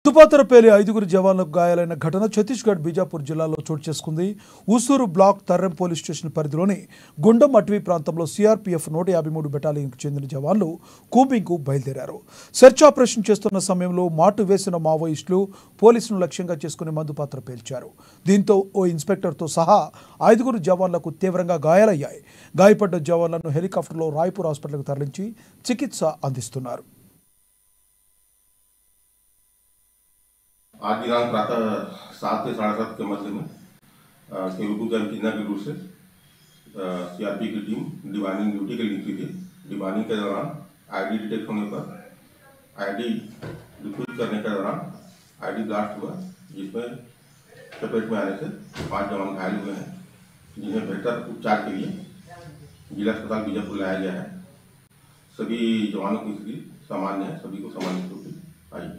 తుపాతర పేలి 5గురు జవాన్లకు గాయాలైన ఘటన ఛత్తీస్గఢ్ బీజాపూర్ జిల్లాలో చోటు చేసుకుంది. ఊసూరు బ్లాక్ తర్రెం పోలీస్ స్టేషన్ పరిధిలోని గుండం అటవీ ప్రాంతంలో సిఆర్పీఎఫ్ 153 బెటాలియన్కు చెందిన జవాన్లు కూంబింగ్కు బయలుదేరారు. సెర్చ్ ఆపరేషన్ చేస్తున్న సమయంలో మాటు వేసిన మావోయిస్టులు పోలీసులను లక్ష్యంగా చేసుకుని మందుపాత్ర పేల్చారు. దీంతో ఓ ఇన్స్పెక్టర్తో సహా 5గురు జవాన్లకు తీవ్రంగా గాయాలయ్యాయి. గాయపడ్డ జవాన్లను హెలికాప్టర్లో రాయ్పూర్ హాస్పిటల్కు తరలించి చికిత్స అందిస్తున్నారు. आज दिनांक प्रातः 7 से 7:30 के मध्य में केवलपुर कैंपीना की रूट से सीआरपी की टीम डिवाइनिंग ड्यूटी के लिए निकली थी। डिवाइनिंग के दौरान आईडी डिटेक्ट होने पर आईडी डिफ्यूज करने के दौरान आईडी ब्लास्ट हुआ, जिसमें चपेट में आने से 5 जवान घायल हुए हैं, जिन्हें बेहतर उपचार के लिए जिला अस्पताल बीजापुर लाया गया है। सभी जवानों की स्थिति सामान्य है, सभी को सामान्य स्थिति आई है।